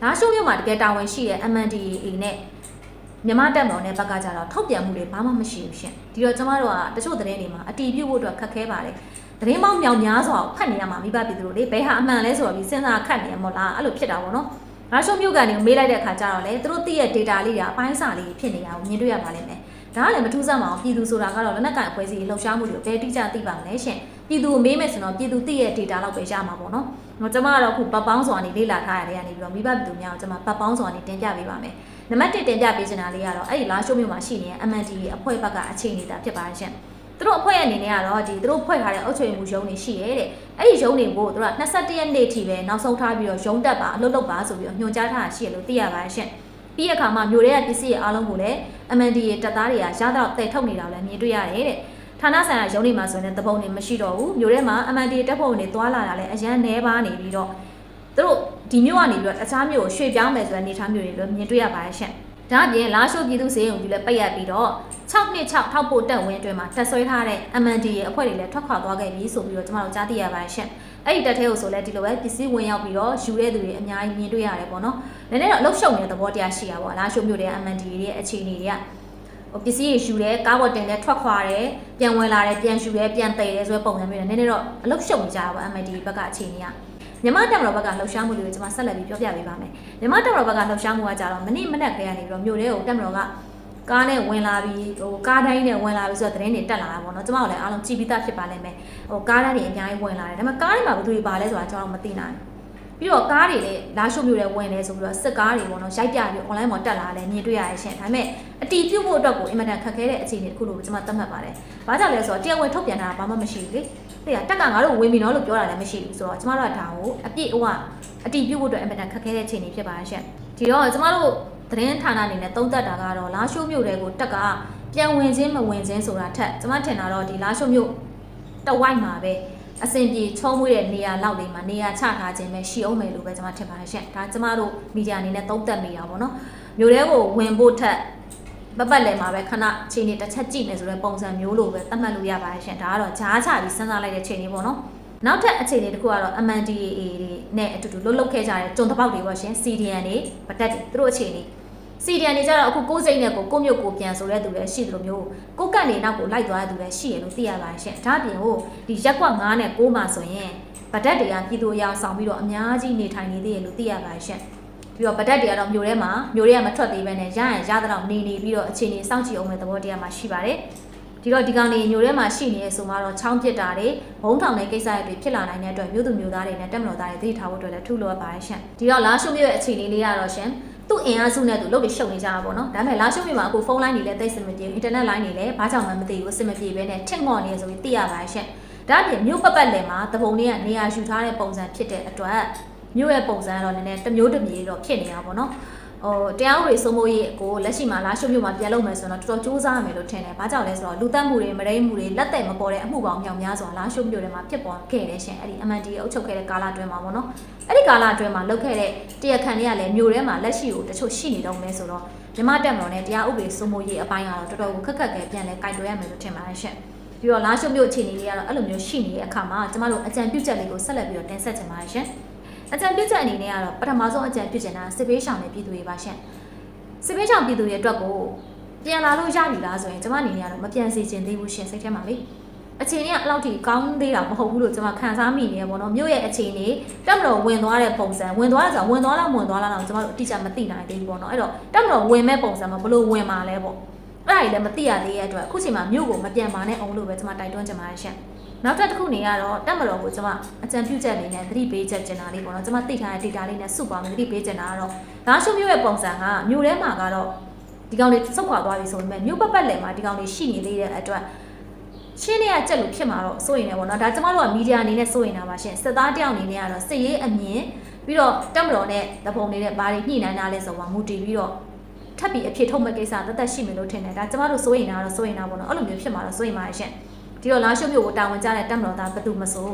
လာရှိုးမြို့မှာတကယ်တာဝန်ရှိတဲ့ MNDAA နဲ့မြန်မာတက်မတော်နဲ့ဘက်ကကြတော့ထုတ်ပြန်မှုတွေဘာမှမရှိဘူးရှင်ဒီတော့ကျမတို့ကတချို့သတင်းတွေမှာအတီးပြုတ်ဖို့အတွက်ခက်ခဲပါတယ်သတင်းပေါင်းမြောင်များစွာကိုဖတ်နေရမှာမိဘပြည်သူတို့လေဘယ်ဟာအမှန်လဲဆိုတော့ပြီးစဉ်းစားခတ်နေရမို့လားအဲ့လိုဖြစ်တာပေါ့နော်လာရှိုးမြို့ကနေမေးလိုက်တဲ့အခါကျတော့လေသူတို့သိရဲ့ data လေးတွေအပိုင်းစာလေးဖြစ်နေတာကိုမြင်တွေ့ရပါလိမ့်မယ်ဒါကလည်းမထူးဆန်းပါဘူးပြည်သူဆိုတာကတော့လက်နက်ကင်အဖွဲ့အစည်းလှုပ်ရှားမှုတွေကိုဘယ်တိကျသိပါမလဲရှင်ပြည်သူကိုမေးမယ်ဆိုတော့ပြည်သူသိရဲ့ data လောက်ပဲရမှာပေါ့နော်ကျွန်မကတော့ခုပတ်ပေါင်းစွာနေလေ့လာထားရတဲ့ကနေပြီးတော့မိဘပြည်သူများကိုကျွန်မပတ်ပေါင်းစွာနေတင်ပြပေးပါမယ်နံပါတ်1တင်ပြပေးချင်တာလေးကတော့အဲ့ဒီလာရှိုးမြို့မှာရှိနေတဲ့ MNDAA အဖွဲ့ဘက်ကအခြေအနေတာဖြစ်ပါတယ်ရှင်သူတို့အဖွဲ့အနေနဲ့ကတော့ဒီသူတို့ဖွဲ့ထားတဲ့အုပ်ချုပ်ရေးမှုရုံးတွေရှိရဲတဲ့အဲ့ဒီရုံးတွေကိုသူတို့က21ရက်နေ့ထိပဲနောက်ဆုံးထားပြီးတော့ရုံးတက်ပါအလုပ်လုပ်ပါဆိုပြီးတော့ညွှန်ကြားထားတာရှိရလို့သိရပါတယ်ရှင်ပြီးရခါမှာမြို့ရဲ့ပစ္စည်းရဲ့အားလုံးကိုလည်း MNDAA တပ်သားတွေကရတော့တည်ထုတ်နေတာလည်းမြင်တွေ့ရတယ်တဲ့ဌာနဆိုင်ရာရုံးတွေမှာဆိုရင်တပုံတွေမရှိတော့ဘူးမြို့ထဲမှာ MNDAA တပ်ဖွဲ့ဝင်တွေသွားလာတာလည်းအရန်နှဲပါနေပြီးတော့သူတို့ဒီမြို့ကနေပြီးတော့အခြားမြို့ကိုရွှေ့ပြောင်းမယ်ဆိုတဲ့အနေအထားမျိုးတွေလည်းမြင်တွေ့ရပါတယ်ရှင်ဒါအပြင်လာရှိုးပြည်သူ့စေယုံကြီးလည်းပိတ်ရပြီးတော့626ထောက်ပို့တက်ဝင်းအတွင်းမှာတက်ဆွဲထားတဲ့ MNDAA အဖွဲ့တွေလည်းထွက်ခွာသွားခဲ့ပြီဆိုပြီးတော့ကျွန်တော်တို့ကြားသိရပါတယ်ရှင်အဲ့ဒီတက်ထဲကိုဆိုလဲဒီလိုပဲပစ္စည်းဝင်ရောက်ပြီးတော့ယူတဲ့သူတွေအများကြီးမြင်တွေ့ရတယ်ပေါ့နော်နည်းနည်းတော့အလုတ်ရှုံနေတဲ့သဘောတရားရှိတာပေါ့လာရှိုးမြို့တဲ့ MNDAA ရဲ့အခြေအနေတွေကပစ္စည်းတွေယူတယ်ကားပေါ်တင်တယ်ထွက်ခွာတယ်ပြန်ဝင်လာတယ်ပြန်ယူတယ်ပြန်တည်တယ်ဆိုတဲ့ပုံစံမျိုးနဲ့နည်းနည်းတော့အလုတ်ရှုံနေကြတာပေါ့ MNDAA ဘက်ကအခြေအနေကမြန်မာတက်မတော်ဘက်ကလှုပ်ရှားမှုတွေကိုကျွန်မဆက်လက်ပြီးပြောပြပေးပါမယ်မြန်မာတက်မတော်ဘက်ကလှုပ်ရှားမှုကကြတော့မနေ့မနက်ခင်းကနေပြီးတော့မြို့ထဲကိုတက်မတော်ကကားနဲ့ဝင်လာပြီးကားတိုင်းနဲ့ဝင်လာပြီးဆိုတော့သတင်းတွေတက်လာတာပေါ့နော်ကျွန်မတို့လည်းအားလုံးကြည့်ပြီးသားဖြစ်ပါလိမ့်မယ်ကားတိုင်းတွေအများကြီးဝင်လာတယ်ဒါပေမဲ့ကားတွေမှာဘယ်သူတွေပါလဲဆိုတာကျွန်တော်မသိနိုင်ပြီးတော့ကားတွေလည်းလာရှိုးမြို့ထဲဝင်နေဆိုပြီးတော့စစ်ကားတွေပေါ့နော်ရိုက်ပြပြီး online မှာတက်လာတယ်မြင်တွေ့ရရဲ့ရှင်ဒါပေမဲ့အတီးပြုတ်ဖို့အတွက်ကိုအင်မတန်ခက်ခဲတဲ့အခြေအနေတစ်ခုလို့ကျွန်မသတ်မှတ်ပါတယ်ဘာကြောင့်လဲဆိုတော့တရားဝင်ထုတ်ပြန်တာဘာမှမရှိဘူးလေတက်ကငါတို့ဝင်ပြီနော်လို့ပြောတာလည်းမရှိဘူးဆိုတော့ကျမတို့ကဒါကိုအပြည့်အတီးပြုတ်ဖို့အတွက်အင်မတန်ခက်ခဲတဲ့အခြေအနေဖြစ်ပါရဲ့ဒီတော့ကျမတို့သတင်းဌာနအနေနဲ့သုံးသပ်တာကတော့လာရှိုးမြို့တွေကိုတက်ကပြန်ဝင်ခြင်းမဝင်ခြင်းဆိုတာထက်ကျမထင်တာတော့ဒီလာရှိုးမြို့တဝိုက်မှာပဲအစင်ပြေချုံးမွေးတဲ့နေရာလောက်လေးမှာနေရာချထားခြင်းပဲရှိအောင်မယ်လို့ပဲကျမထင်ပါတယ်ရှင်ဒါကျမတို့မီဒီယာအနေနဲ့သုံးသပ်မိတာပေါ့နော်မြို့တွေကိုဝင်ဖို့ထက်ပတ်လည်မှာပဲခဏချိန်နေတစ်ချက်ကြည့်မယ်ဆိုတဲ့ပုံစံမျိုးလိုပဲသတ်မှတ်လို့ရပါတယ်ရှင်ဒါကတော့ဂျားချပြီးစဉ်းစားလိုက်တဲ့ချိန်လေးပေါ့နော်နောက်ထပ်အခြေအနေတစ်ခုကတော့ MNDAA တွေနဲ့အတူတူလှုပ်လှုပ်ခဲ့ကြတဲ့ကျွန်တပေါက်တွေပေါ့ရှင် CDN တွေဗတက်တွေသူတို့အခြေအနေ စီဒီအန်နေကြတော့အခုကိုစိတ်နဲ့ကိုမြုပ်ကိုပြန်ဆိုတဲ့သူလည်းရှိတယ်လို့မျိုးကိုကတ်နေနောက်ကိုလိုက်သွားတဲ့သူလည်းရှိရလို့သိရပါတယ်ရှင်ဒါပြင်ဟိုဒီရက်ကွက်9နဲ့6မှာဆိုရင်ဗဒတ်တွေကပြည်သူအယောင်ဆောင်ပြီးတော့အများကြီးနေထိုင်နေသေးတယ်လို့သိရပါတယ်ရှင်ပြီးတော့ဗဒတ်တွေကတော့မြို့ထဲမှာမြို့တွေကမထွက်သေးဘဲနဲ့ရရင်ရတဲ့တော့နေပြီးတော့အခြေအနေစောင့်ကြည့်အောင်မဲ့သဘောတရားမှရှိပါတယ်ဒီတော့ဒီကောင်တွေမြို့ထဲမှာရှိနေရဆိုမှတော့ချောင်းပစ်တာတွေဘုံထောင်တဲ့ကိစ္စတွေဖြစ်လာနိုင်တဲ့အတွက်မြို့သူမြို့သားတွေနဲ့တက်မတော်သားတွေသိထားဖို့အတွက်လည်းထူလိုပါတယ်ရှင်ဒီတော့လာရှုမြို့ရဲ့အခြေအနေလေးကတော့ရှင်သူ့အင်အားစုနဲ့သူလုပ်ပြီးရှုပ်နေကြတာပေါ့နော်ဒါပေမဲ့လာရှုမြို့မှာအခုဖုန်းလိုင်းတွေလည်းသိစင်မပြေဘူးအင်တာနက်လိုင်းတွေလည်းဘာကြောင့်မှမသိဘူးအဆင်မပြေဘဲနဲ့ထက်မော့နေဆိုပြီးသိရပါတယ်ရှင်ဒါအပြင်မြို့ပတ်လည်မှာတပုံတွေကနေရာယူထားတဲ့ပုံစံဖြစ်တဲ့အတွက်မြို့ရဲ့ပုံစံကတော့နည်းနည်းတစ်မျိုးတစ်မြေတော့ဖြစ်နေတာပေါ့နော်တရားဥပဒေစိုးမိုးရေးကိုလက်ရှိမှာလာရှုမြို့မှာပြန်လုပ်မယ်ဆိုတော့တော်တော်စူးစမ်းရမယ်လို့ထင်တယ်။ဘာကြောင့်လဲဆိုတော့လူတက်မှုတွေမရိမှုတွေလက်သက်မပေါ်တဲ့အမှုပေါင်းမြောက်များစွာလာရှုမြို့ထဲမှာဖြစ်ပေါ်ခဲ့တယ်ရှင်။အဲ့ဒီ MND အုပ်ချုပ်ခဲ့တဲ့ကာလအတွင်းမှာပေါ့နော်။အဲ့ဒီကာလအတွင်းမှာလုပ်ခဲ့တဲ့တရားခံတွေကလည်းမြို့ထဲမှာလက်ရှိကိုတချို့ရှိနေတော့မယ်ဆိုတော့မြမတက်မတော်နဲ့တရားဥပဒေစိုးမိုးရေးအပိုင်းကတော့တော်တော်ကိုခက်ခက်ခဲပြန်လဲကြိုက်တွယ်ရမယ်လို့ထင်ပါတယ်ရှင်။ပြီးတော့လာရှုမြို့အခြေအနေလေးကတော့အဲ့လိုမျိုးရှိနေတဲ့အခါမှာကျမတို့အကြံပြုချက်လေးကိုဆက်လက်ပြီးတော့တင်ဆက်ချင်ပါတယ်ရှင်။အကြံပြုချက်အနေနဲ့ကတော့ပထမဆုံးအကြံပြုချင်တာစစ်ပေးရှောင်တဲ့ပြည်သူတွေပါရှင်စစ်ပေးရှောင်ပြည်သူတွေအတွက်ကိုပြန်လာလို့ရပြီလားဆိုရင်ကျွန်မအနေနဲ့ကတော့မပြန်စေချင်သေးဘူးရှင်စိတ်ထဲမှာလေအခြေအနေကအလောက်ထိကောင်းသေးတာမဟုတ်ဘူးလို့ကျွန်မခံစားမိနေရပေါ့နော်မြို့ရဲ့အခြေအနေတက်မတော်ဝင်သွားတဲ့ပုံစံဝင်သွားတယ်ဆိုတော့ဝင်သွားလားကျွန်တော်တို့အတိအကျမသိနိုင်သေးဘူးပေါ့နော်အဲ့တော့တက်မတော်ဝင်မဲ့ပုံစံမှာဘလို့ဝင်မှာလဲပေါ့အဲ့ဒါကြီးလည်းမသိရသေးတဲ့အတွက်အခုချိန်မှာမြို့ကိုမပြန်ပါနဲ့အောင်လို့ပဲကျွန်မတိုက်တွန်းချင်ပါတယ်ရှင်နောက်တစ်ခုနေရတော့တက်မတော်ကိုကျွန်မအကြံပြုချက်လေးနဲ့သတိပေးချက်ကျင်တာလေးပေါ့နော်ကျွန်မသိထားတဲ့ data လေးနဲ့စုပေါင်းသတိပေးချင်တာကတော့လာရှုမြို့ရဲ့ပုံစံကမြို့ထဲမှာကတော့ဒီကောင်တွေစုပ်ခွာသွားပြီဆိုပေမဲ့မြို့ပတ်လည်မှာဒီကောင်တွေရှိနေသေးတဲ့အတွက်ရှင်းနေရကြက်လို့ဖြစ်မှာတော့စိုးရင်လည်းပေါ့နော်ဒါကျွန်မတို့ကမီဒီယာအနေနဲ့စိုးရင်တာပါရှင်စစ်သားတယောက်အနေနဲ့ကတော့စစ်ရေးအမြင်ပြီးတော့တက်မတော်နဲ့တပုံနေတဲ့ဘာတွေညှိနှိုင်းတာလဲဆိုတော့မူတည်ပြီးတော့ထပ်ပြီးအဖြစ်ထုတ်မဲ့ကိစ္စတက်ရှိမယ်လို့ထင်တယ်ဒါကျွန်မတို့စိုးရင်တာကတော့စိုးရင်တာပေါ့နော်အဲ့လိုမျိုးဖြစ်မှာတော့စိုးရင်ပါရှင်ဒီတော့လာရှုမြို့ကိုတာဝန်ကျတဲ့တက်မတော်သားဘယ်သူမဆို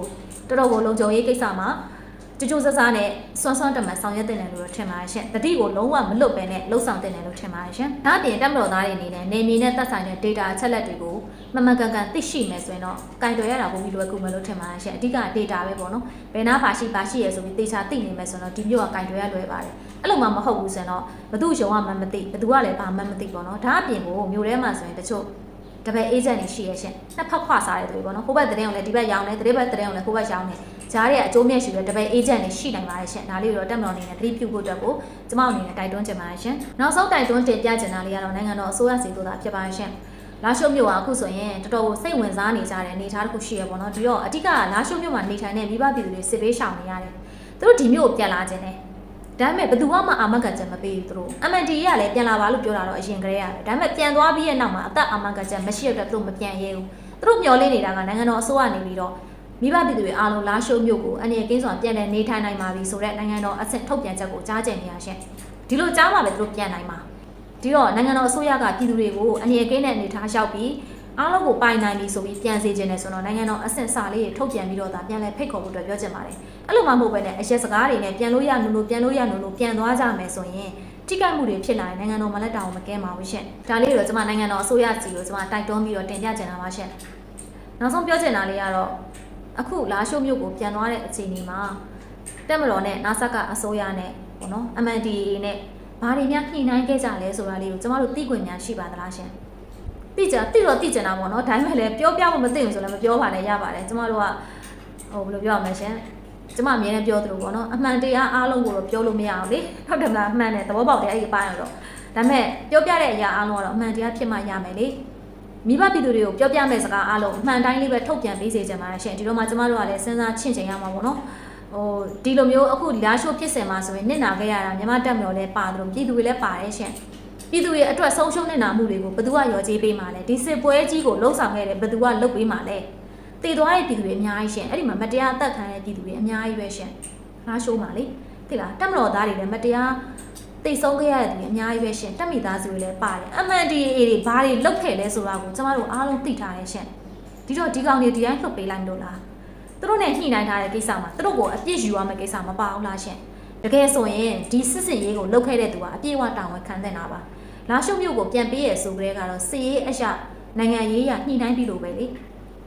တော်တော်ကိုလုံခြုံရေးကိစ္စမှာကြိုးစားစားနဲ့စွမ်းစွမ်းတမန်ဆောင်ရွက်တင်တယ်လို့ထင်ပါတယ်ရှင်တတိကိုလုံးဝမလွတ်ပဲနဲ့လှုပ်ဆောင်တင်တယ်လို့ထင်ပါတယ်ရှင်ဒါအပြင်တက်မတော်သားတွေအနေနဲ့နေမီနဲ့သက်ဆိုင်တဲ့ data အချက်လက်တွေကိုမှန်မှန်ကန်ကန်သိရှိမယ်ဆိုရင်တော့ကင်တွယ်ရတာပုံပြီးလွယ်ကူမယ်လို့ထင်ပါတယ်ရှင်အဓိက data ပဲပေါ့နော်ဘယ်နာပါရှိရဆိုပြီးသေချာသိနေမယ်ဆိုတော့ဒီမျိုးကကင်တွယ်ရလွယ်ပါတယ်အဲ့လိုမှမဟုတ်ဘူးဆိုရင်တော့ဘသူရုံကမှမသိဘသူကလည်းဘာမှမသိပေါ့နော်ဒါအပြင်ကိုမျိုးထဲမှာဆိုရင်တချို့တပည့် agent တွေရှိရရှင်နှစ်ဖက်ခွာစားတဲ့သူတွေပေါ့နော်ဟိုဘက်တဲ့အောင်လည်းဒီဘက်ရောင်းတယ်ဒီဘက်တဲ့အောင်လည်းဟိုဘက်ရောင်းတယ်ဂျားတွေကအကျိုးမြတ်ရှိတဲ့တပည့် agent တွေရှိနိုင်ပါတယ်ရှင်ဒါလေးတော့တက်မတော်အနေနဲ့သတိပြုဖို့အတွက်ကိုကျမအနေနဲ့တိုက်တွန်းချင်ပါတယ်ရှင်နောက်ဆုံးတိုက်တွန်းတင်ပြချင်တာလေးကတော့နိုင်ငံတော်အစိုးရစီတို့သာဖြစ်ပါတယ်ရှင်လာရှုမြို့ကအခုဆိုရင်တော်တော်ကိုစိတ်ဝင်စားနေကြတဲ့အနေအထားတစ်ခုရှိရပေါ့နော်ဒီတော့အဓိကလာရှုမြို့မှာနေထိုင်တဲ့မိဘပြည်သူတွေစစ်ပေးရှောင်နေရတယ်သူတို့ဒီမြို့ကိုပြန်လာခြင်းနဲ့ဒါပေမဲ့ဘယ်သူမှအာမခံချက်မပေးဘူးသူတို့ MND ကလည်းပြန်လာပါလို့ပြောတာတော့အရင်ကတည်းကပဲဒါပေမဲ့ပြန်သွားပြီးရဲ့နောက်မှာအသက်အာမခံချက်မရှိတဲ့အတွက်သူတို့မပြန်ရဲဘူးသူတို့မျှော်လင့်နေတာကနိုင်ငံတော်အစိုးရနေပြီးတော့မိဘပြည်သူတွေအားလုံးလာရှုမြို့ကိုအနေနဲ့ကင်းစွာပြန်လည်နေထိုင်နိုင်ပါပြီဆိုတဲ့နိုင်ငံတော်အဆင့်ထုတ်ပြန်ချက်ကိုကြားကျင်နေရရှင်ဒီလိုကြားမှပဲသူတို့ပြန်နိုင်မှာဒီတော့နိုင်ငံတော်အစိုးရကပြည်သူတွေကိုအနေနဲ့ကင်းတဲ့အနေထားရောက်ပြီးအားလုံးကိုပိုင်နိုင်ပြီဆိုပြီးပြန်စေခြင်းနဲ့ဆိုတော့နိုင်ငံတော်အဆင့်စာလေးထုတ်ပြန်ပြီးတော့ဒါပြန်လဲဖိတ်ခေါ်ဖို့အတွက်ပြောချင်ပါတယ်အဲ့လိုမှမဟုတ်ပဲနဲ့အရက်စကားတွေနဲ့ပြန်လို့ရနုလို့ပြန်သွားကြမယ်ဆိုရင်ထိခိုက်မှုတွေဖြစ်လာရင်နိုင်ငံတော်မလက်တောင်မကဲပါဘူးရှင်ဒါလေးတော့ကျွန်မနိုင်ငံတော်အစိုးရစီကိုကျွန်မတိုက်တွန်းပြီးတော့တင်ပြချင်တာပါရှင်နောက်ဆုံးပြောချင်တာလေးကတော့အခုလာရှုမြို့ကိုပြန်သွားတဲ့အခြေအနေမှာတက်မတော်နဲ့နာဆတ်ကအစိုးရနဲ့ပေါ့နော် MNDAA နဲ့ဘာတွေများညှိနှိုင်းခဲ့ကြလဲဆိုတာလေးကိုကျွန်မတို့သိခွင့်များရှိပါသလားရှင်တိကျတာပေါ့နော်ဒါပေမဲ့လည်းပြောပြဖို့မသိဘူးဆိုလည်းမပြောပါနဲ့ရပါတယ်ကျမတို့ကဘယ်လိုပြောရမလဲရှင်ကျမအမြဲတမ်းပြောသလိုပေါ့နော်အမှန်တရားအားလုံးကိုတော့ပြောလို့မရအောင်လေဟုတ်တယ်မလားအမှန်နဲ့သဘောပေါက်တယ်အဲ့ဒီပိုင်းတော့ဒါပေမဲ့ပြောပြတဲ့အရာအားလုံးကတော့အမှန်တရားဖြစ်မှရမယ်လေမိဘပြည်သူတွေကိုပြောပြမယ့်စကားအားလုံးအမှန်တိုင်းလေးပဲထုတ်ပြန်ပေးစေချင်ပါတယ်ရှင်ဒီတော့မှကျမတို့ကလည်းစဉ်းစားချင့်ချိန်ရမှာပေါ့နော်ဒီလိုမျိုးအခုလာရှိုးဖြစ်စင်မှာဆိုရင်နစ်နာခဲ့ရတာမြန်မာတက်မတော်လည်းပါတယ်လို့ပြည်သူတွေလည်းပါတယ်ရှင်ပြည်သူတွေအတွက်ဆုံးရှုံးနေတာမှုတွေကိုဘယ်သူကရောကြေးပေးမှာလဲဒီစစ်ပွဲကြီးကိုလှုပ်ဆောင်ခဲ့တယ်ဘယ်သူကလုပ်ပေးမှာလဲတည်သွားတဲ့ပြည်သူတွေအများကြီးရှင်အဲ့ဒီမှာမတရားအသက်ခံတဲ့ပြည်သူတွေအများကြီးပဲရှင်လာရှိုးမှာလေသိလားတက်မတော်သားတွေလည်းမတရားတိတ်ဆုံးခဲ့ရတဲ့သူတွေအများကြီးပဲရှင်တက်မိသားစုတွေလည်းပါတယ် MNDAA တွေဘာတွေလုပ်ခဲ့လဲဆိုတာကိုကျမတို့အားလုံးသိထားရဲ့ရှင်ဒီတော့ဒီကောင်တွေဒီတိုင်းလှုပ်ပေးလိုက်လို့လားသူတို့နဲ့ညှိနှိုင်းထားတဲ့ကိစ္စမှာသူတို့ကိုအပြစ်ယူရမယ့်ကိစ္စမပါဘူးလားရှင်တကယ်ဆိုရင်ဒီစစ်စင်ရေးကိုလုပ်ခဲ့တဲ့သူကအပြည့်အဝတာဝန်ခံတဲ့နာပါလာရှုမြို့ကိုပြန်ပေးရဆိုကြတဲ့ကတော့စစ်ရေးအရာနိုင်ငံရေးရညှိနှိုင်းပြီးလို့ပဲလေ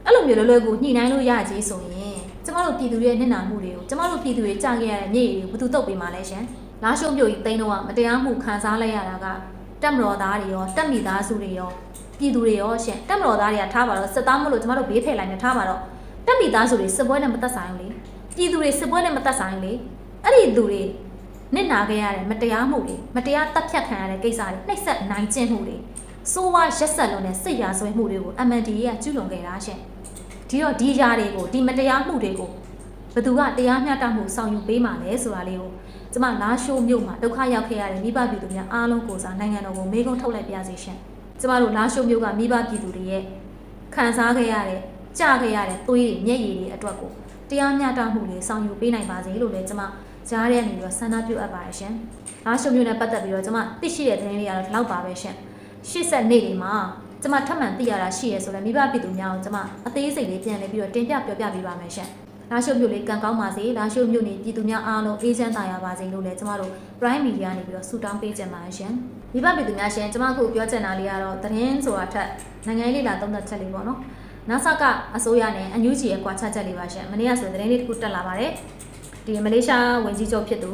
အဲ့လိုမျိုးလွယ်ကူညှိနှိုင်းလို့ရကြီးဆိုရင်ကျမတို့ပြည်သူရဲ့မျက်နှာမှုတွေကိုကျမတို့ပြည်သူတွေကြားခဲ့ရတဲ့မြေတွေကိုဘယ်သူတုတ်ပေးမှလဲရှင် လားရှုံးမြို့ကြီးတိန်းတော့မတရားမှုခံစားလိုက်ရတာကတက်မတော်သားတွေရောတက်မိသားစုတွေရောပြည်သူတွေရောရှင်တက်မတော်သားတွေကထားပါတော့စစ်သားမလို့ကျမတို့ဘေးဖယ်လိုက်နေထားပါတော့တက်မိသားစုတွေစစ်ပွဲနဲ့မသက်ဆိုင်ဘူးလေပြည်သူတွေစစ်ပွဲနဲ့မသက်ဆိုင်ဘူးလေအဲ့ဒီလူတွေနစ်နာခဲ့ရတဲ့မတရားမှုတွေမတရားတပ်ဖြတ်ခံရတဲ့ကိစ္စတွေနှိပ်စက်နိုင်ကျင့်မှုတွေစိုးဝါရက်ဆက်လုံးနဲ့စစ်ရာဇဝဲမှုတွေကို MNDAA ကကျူးလွန်ခဲ့တာရှင်ဒီတော့ဒီຢာတွေကိုဒီမတရားမှုတွေကိုဘယ်သူကတရားမျှတမှုဆောင်ယူပေးမှာလဲဆိုတာလေးကိုကျမလားရှိုးမြို့မှာဒုက္ခရောက်ခဲ့ရတဲ့မိဘပြည်သူများအားလုံးကိုစားနိုင်ငံတော်ကိုမေးခွန်းထုတ်လိုက်ပါစေရှင်ကျမတို့လားရှိုးမြို့ကမိဘပြည်သူတွေရဲ့ခံစားခဲ့ရတဲ့ကြားခဲ့ရတဲ့သွေးတွေမျက်ရည်တွေအတွက်ကိုတရားမျှတမှုတွေဆောင်ယူပေးနိုင်ပါစေလို့လည်းကျမကြားရတဲ့နေပြီးတော့ဆန္ဒပြုအပ်ပါတယ်ရှင်လားရှိုးမြို့နဲ့ပတ်သက်ပြီးတော့ကျမသိရှိတဲ့သတင်းလေးကတော့ဒီလောက်ပါပဲရှင်ရှေ့ဆက်နေ့တွေမှာကျမထပ်မံသိရတာရှိရဲဆိုလည်းမိဘပြည်သူများကိုကျမအသေးစိတ်လေးပြန်လည်ပြီးတော့တင်ပြပြောပြပေးပါမယ်ရှင်လားရှိုးမြို့လေးကံကောင်းပါစေလားရှိုးမြို့နေပြည်သူများအားလုံးအေးချမ်းသာရပါစေလို့လည်းကျမတို့ Prime Media နေပြီးတော့ဆုတောင်းပေးကြပါရှင်မိဘပြည်သူများရှင်ကျမအခုပြောချင်တာလေးကတော့သတင်းဆိုတာထက်နိုင်ငံရေးလာသုံးသပ်ချက်လေးပေါ့နော်NASA ကအစိုးရနဲ့အန်ယူဂျီရဲ့ကွာခြားချက်လေးပါရှင်မနေ့ကဆိုသတင်းလေးတစ်ခုတက်လာပါတယ်ဒီမလေးရှားဝန်ကြီးချုပ်ဖြစ်သူ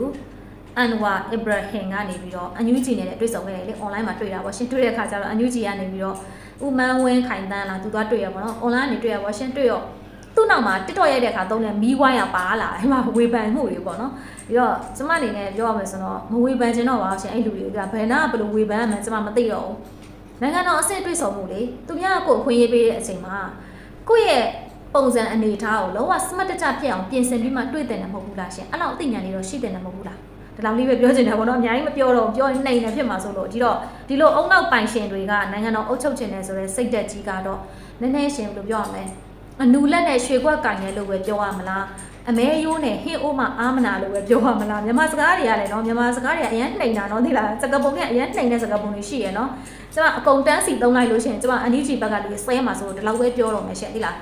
အန်ဝါအဗရာဟင်ကနေပြီးတော့အန်ယူဂျီနဲ့တွေ့ဆုံခဲ့တယ်လေ online မှာတွေ့တာပေါ့ရှင်တွေ့တဲ့အခါကျတော့အန်ယူဂျီကနေပြီးတော့ဦးမန်းဝင်းခိုင်တန်းလာသူသွားတွေ့ရပါတော့ online နေတွေ့ရပါရှင်တွေ့ရောသူ့နောက်မှာ TikTok ရိုက်တဲ့အခါသုံးတဲ့မီးဝိုင်းကပါလာအဲ့မှာဝေဖန်မှုတွေပေါ့နော်ပြီးတော့ကျမအနေနဲ့ပြောရမယ်ဆိုတော့မဝေဖန်ချင်တော့ပါရှင်အဲ့လူတွေကဘယ်နာဘယ်လိုဝေဖန်ရမှန်းကျမမသိတော့ဘူးနိုင်ငံတော်အဆင့်တွေ့ဆုံမှုလေသူများကိုအခွင့်အရေးပေးတဲ့အချိန်မှာကိုယ့်ရဲ့ပုံစံအနေထားကိုလုံးဝစမတ်တကျဖြစ်အောင်ပြင်ဆင်ပြီးမှတွေ့တယ်မဟုတ်ဘူးလားရှင်အဲ့လောက်အသိဉာဏ်လေးတော့ရှိတယ်မဟုတ်ဘူးလားဒီလောက်လေးပဲပြောချင်တယ်ပေါ့နော်အများကြီးမပြောတော့ပြောရင်နှိမ်နေဖြစ်မှာဆိုလို့ဒီလိုအုံနောက်ပိုင်ရှင်တွေကနိုင်ငံတော်အုပ်ချုပ်ခြင်းနဲ့ဆိုတဲ့စိတ်သက်ကြီးကတော့နည်းနည်းရှင်လို့ပြောရမယ်အနူလက်နဲ့ရွှေခွက်ကင်ရဲလို့ပဲပြောရမလားအမဲရိုးနဲ့ဟင်းအိုးမှအာမနာလို့ပဲပြောရမလားမြန်မာစကားတွေကလည်းနော်မြန်မာစကားတွေကအရင်နှိမ်တာနော်သိလားစကားပုံကအရင်နှိမ်တဲ့စကားပုံတွေရှိရနော်ကျမအကုန်တန်းစီသုံးလိုက်လို့ရှိရင်ကျမအန်ယူဂျီဘက်ကလေးဆဲမှာဆိုတော့ဒီလောက်ပဲပြောတော့မယ်ရှင်သိလာ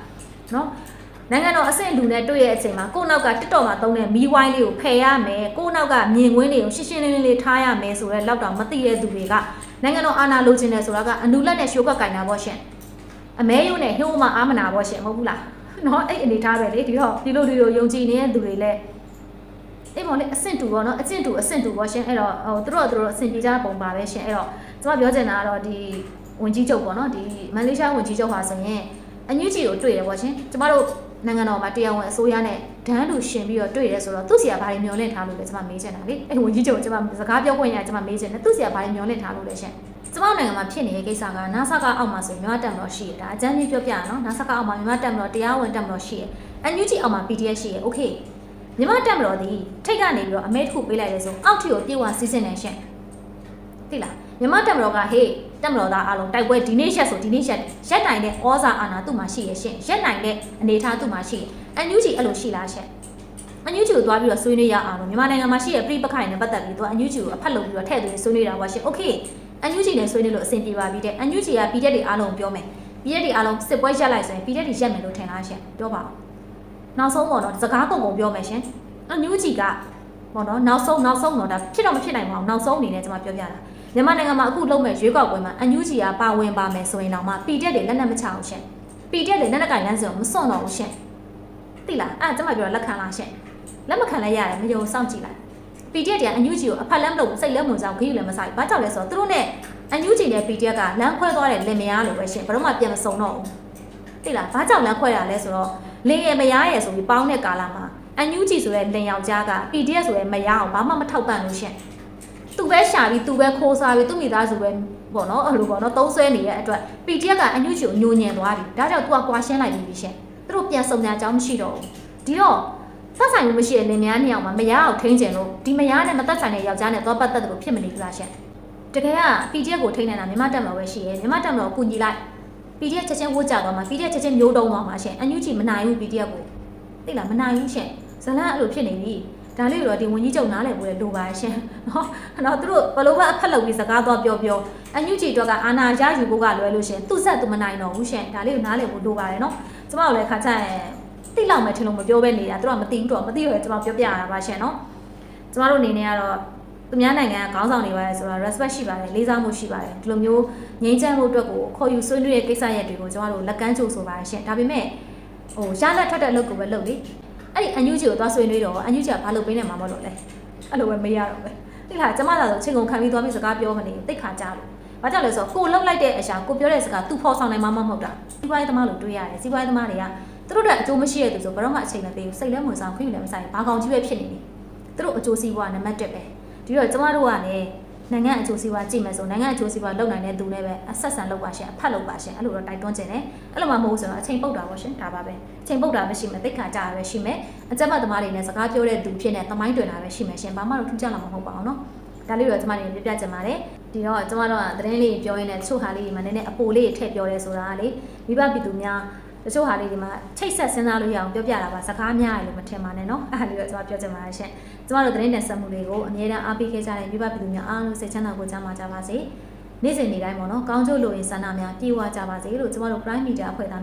းနော်နိုင်ငံတော်အဆင့်လူနဲ့တွေ့ရဲ့အချိန်မှာကိုယ့်နောက်က TikTok မှာသုံးတဲ့မီးဝိုင်းလေးကိုဖယ်ရမယ်ကိုယ့်နောက်ကမြင်ကွင်းတွေကိုရှင်းရှင်းလင်းလင်းလေးထားရမယ်ဆိုတော့လောက်တော့မသိတဲ့သူတွေကနိုင်ငံတော်အာဏာလိုချင်တယ်ဆိုတာကအနူလက်နဲ့ရွှေခွက်ကင်တာပေါ့ရှင်အမဲရိုးနဲ့ဟိုးမှအာမနာပေါ့ရှင်မဟုတ်ဘူးလားနော်အဲ့အနေထားပဲလေဒီလိုယုံကြည်နေတဲ့သူတွေလည်းအဲ့မော်လေအဆင့်တူပေါ့နော်အဆင့်တူပေါ့ရှင်အဲ့တော့သူတို့အဆင့်ပြေကြပုံပါပဲရှင်အဲ့တော့ကျွန်မပြောချင်တာကတော့ဒီဝန်ကြီးချုပ်ပေါ့နော်ဒီမလေးရှားဝန်ကြီးချုပ်ဟာဆိုရင်အန်ယူဂျီကိုတွေ့တယ်ပေါ့ရှင်ကျမတို့နိုင်ငံတော်မှာတရားဝင်အစိုးရနဲ့ဒန်းလူရှင်ပြီးတော့တွေ့ရဲဆိုတော့သူ့ဆရာဘာတွေမျောလင့်ထားလို့လဲကျမမေးချင်တာလေအဲ့ဝန်ကြီးချုပ်ကျမစကားပြောခွင့်ရကျမမေးချင်တယ်သူ့ဆရာဘာတွေမျောလင့်ထားလို့လဲရှင်ကျမနိုင်ငံမှာဖြစ်နေတဲ့ကိစ္စက NASA ကအောက်မှာဆိုမြန်မာတက်မတော်ရှိရတာအကျဉ်းကြီးပြောပြရနော် NASA ကအောက်မှာမြန်မာတက်မတော်တရားဝင်တက်မတော်ရှိရအန်ယူဂျီအောက်မှာ PDF ရှိရ okay မြန်မာတက်မတော်ဒီထိတ်ကနေပြီးတော့အမဲတစ်ခုပေးလိုက်လဲဆိုအောက်ထီကိုပြေဝစီးစင်းနေရှင်သိလားမြန်မာတက်မတော်ကဟေးတက်မတော်သားအားလုံးတိုက်ပွဲဒီနေ့ရက်ဆိုဒီနေ့ရက်နိုင်တဲ့ဩဇာအာဏာသူ့မှာရှိရရှင်ရက်နိုင်တဲ့အနေအထားသူ့မှာရှိရအန်ယူဂျီအဲ့လိုရှိလားရှင်အန်ယူဂျီကိုသွားပြီးတော့ဆွေးနွေးရအောင်လို့မြန်မာနိုင်ငံမှာရှိတဲ့ပြည်ပခိုင်နဲ့ပတ်သက်ပြီးတော့အန်ယူဂျီကိုအဖက်လုပ်ပြီးတော့ထည့်သွင်းဆွေးနွေးတာပါရှင် okay အန်ယူဂျီနဲ့ဆွေးနွေးလို့အဆင်ပြေပါပြီတဲ့အန်ယူဂျီကပြည်သက်တွေအားလုံးပြောမယ်ပြည်သက်တွေအားလုံးစစ်ပွဲရက်လိုက်ဆိုရင်ပြည်သက်တွေရက်မယ်လို့ထင်လားရှင်ပြောပါဦးနောက်ဆုံးပေါ့နော်စကားကုန်ပြောမယ်ရှင်အန်ယူဂျီကပေါ့နော်နောက်ဆုံးတော့ဒါဖြစ်တော့မဖြစ်နိုင်ပါဘူးနောက်ဆုံးအနေနဲ့ကျွန်မပြောပြတာမြန်မာနိုင်ငံမှာအခုလုပ်မဲ့ရွေးကောက်ပွဲမှာအန်ယူဂျီကပါဝင်ပါမယ်ဆိုရင်တော့မှပြည်သက်တွေလက်နက်မချအောင်ရှင်ပြည်သက်တွေလက်နက်ကင်လမ်းစဉ်ကိုမစွန့်တော့ဘူးရှင်သိလားအဲ့ကျွန်မပြောလက်ခံလားရှင်လက်မခံလဲရတယ်မယုံစောင့်ကြည့်လိုက်PDF ကအန်ယူဂျီကိုအဖက်လမ်းမလို့စိတ်လက်မွန်စားခရီးလည်းမဆိုင်ဘာကြောင့်လဲဆိုတော့သူတို့နဲ့အန်ယူဂျီနဲ့ PDF ကလမ်းခွဲသွားတဲ့လင်မယားလိုပဲရှင်ဘယ်တော့မှပြန်မစုံတော့ဘူးသိလားဘာကြောင့်လမ်းခွဲရလဲဆိုတော့လင်ရမယားရယ်ဆိုပြီးပေါင်းတဲ့ကာလမှာအန်ယူဂျီဆိုတဲ့လင်ယောက်ျားက PDF ဆိုတဲ့မယားအောင်ဘာမှမထောက်ပံ့လို့ရှင်သူပဲရှာပြီးသူပဲခိုးစားပြီးသူ့မိသားစုပဲပေါ့နော်အဲ့လိုပေါ့နော်သုံးဆွဲနေတဲ့အတွက် PDF ကအန်ယူဂျီကိုညှို့ညင်သွားပြီဒါကြောင့်သူကကွာရှင်းလိုက်ပြီရှင်သူတို့ပြန်စုံညာအကြောင်းမရှိတော့ဘူးဒီတော့သက်ဆိုင်မှုမရှိတဲ့လင်မယားနှစ်ယောက်မှာမယားအောင်ထိန်းကျင်လို့ဒီမယားနဲ့မသက်ဆိုင်တဲ့ယောက်ျားနဲ့သွားပတ်သက်တယ်လို့ဖြစ်မနေဘူးလားရှင်တကယ်က PDF ကိုထိန်းနေတာမြန်မာတက်မတော်ပဲရှိရဲမြန်မာတက်မတော်ကိုကူညီလိုက် PDF ချက်ချင်းဝှက်ကြသွားမှာ PDF ချက်ချင်းမျိုးတုံးသွားမှာရှင်အန်ယူဂျီမနိုင်ဘူး PDF ကိုသိလားမနိုင်ဘူးရှင်ဇလန်အဲ့လိုဖြစ်နေပြီဒါလေးတော့ဒီဝန်ကြီးချုပ်နားလည်ဖို့လေလိုပါရှင်နော်သူတို့ဘလို့ပဲအဖက်လုပ်ပြီးစကားတော့ပြောအန်ယူဂျီတော့ကအာနာရယူဖို့ကလွယ်လို့ရှင်သူ့ဆက်သူမနိုင်တော့ဘူးရှင်ဒါလေးကိုနားလည်ဖို့လိုပါတယ်နော်ကျမတို့လည်းခါချရင်သိလောက်မယ်ထင်လို့မပြောဘဲနေတာသူကမသိဘူးတော့မသိရကျွန်တော်ပြောပြရတာပါရှင်နော်ကျမတို့အနေနဲ့ကတော့သူများနိုင်ငံကခေါင်းဆောင်တွေပါလေဆိုတော့ respect ရှိပါတယ်လေးစားမှုရှိပါတယ်ဒီလိုမျိုးငြိမ်းချမ်းမှုအတွက်ကိုခေါ်ယူဆွေးနွေးတဲ့ကိစ္စရပ်တွေကိုကျမတို့လက်ကမ်းကြိုဆိုပါတယ်ရှင်ဒါပေမဲ့ရလက်ထွက်တဲ့အလုပ်ကိုပဲလုပ်လေအဲ့ဒီအန်ယူဂျီကိုသွားဆွေးနွေးတော့အန်ယူဂျီကဘာလုပ်ပေးနေမှာမလို့လဲအဲ့လိုပဲမေးရတော့ပဲ တိလားကျမသာဆိုချိန်ကုန်ခံပြီးသွားပြီးစကားပြောမနေတိတ်ခါကြလို့ဘာကြောင့်လဲဆိုတော့ကိုလှုပ်လိုက်တဲ့အရာကိုပြောတဲ့စကားသူဖော်ဆောင်နိုင်မှမဟုတ်တာစီးပွားရေးသမားလို့တွေးရတယ်စီးပွားရေးသမားတွေကသူတို့ကအကျိုးမရှိတဲ့သူဆိုဘယ်တော့မှအချိန်မပေးဘူးစိတ်လည်းဝင်စားခွင့်လည်းမဆိုင်ဘာကောင်ကြီးပဲဖြစ်နေတယ်သူတို့အကျိုးစီးပွားနံပါတ်1ပဲဒီတော့ကျမတို့ကလည်းနိုင်ငံအကျိုးစီးပွားကြည့်မယ်ဆိုနိုင်ငံအကျိုးစီးပွားလုပ်နိုင်တဲ့သူနဲ့ပဲအဆက်ဆံလုပ်ပါရှင်အဖတ်လုပ်ပါရှင်အဲ့လိုတော့တိုက်တွန်းခြင်းတယ်အဲ့လိုမှမဟုတ်ဆိုတော့အချိန်ပုတ်တာပေါ့ရှင်ဒါပါပဲအချိန်ပုတ်တာမရှိမယ်တိတ်ခါကြရပဲရှိမယ်အကြက်မသမားတွေနဲ့စကားပြောတဲ့သူဖြစ်နေသမိုင်းတွင်တာပဲရှိမယ်ရှင်ဘာမှတော့ထူးခြားလာမှာမဟုတ်ပါဘူးเนาะဒါလေးတော့ကျမတို့ပြပြချင်ပါတယ်ဒီတော့ကျမတို့ကသတင်းလေးပြောရင်းနဲ့တချို့ဟာလေးတွေမှာနည်းနည်းအပိုလေးထည့်ပြောရဲဆိုတာကလေမိဘပြည်သူများတချို့ဟာလေးတွေမှာချိတ်ဆက်စဉ်းစားလို့ရအောင်ပြောပြတာပါစကားများရလို့မထင်ပါနဲ့เนาะအဲ့ဒါလေးတော့ကျမပြောချင်ပါတယ်ရှင်ကျမတို့သတင်းနဲ့ဆက်မှုတွေကိုအမြဲတမ်းအားပေးခဲ့ကြတဲ့မိဘပြည်သူများအားလုံးစိတ်ချမ်းသာကိုကြားမှာကြပါစေနေ့စဉ်နေ့တိုင်းပေါ့နော်ကောင်းကျိုးလိုရင်ဆန္ဒများပြေဝကြပါစေလို့ကျမတို့ Prime Media အဖွဲ့သား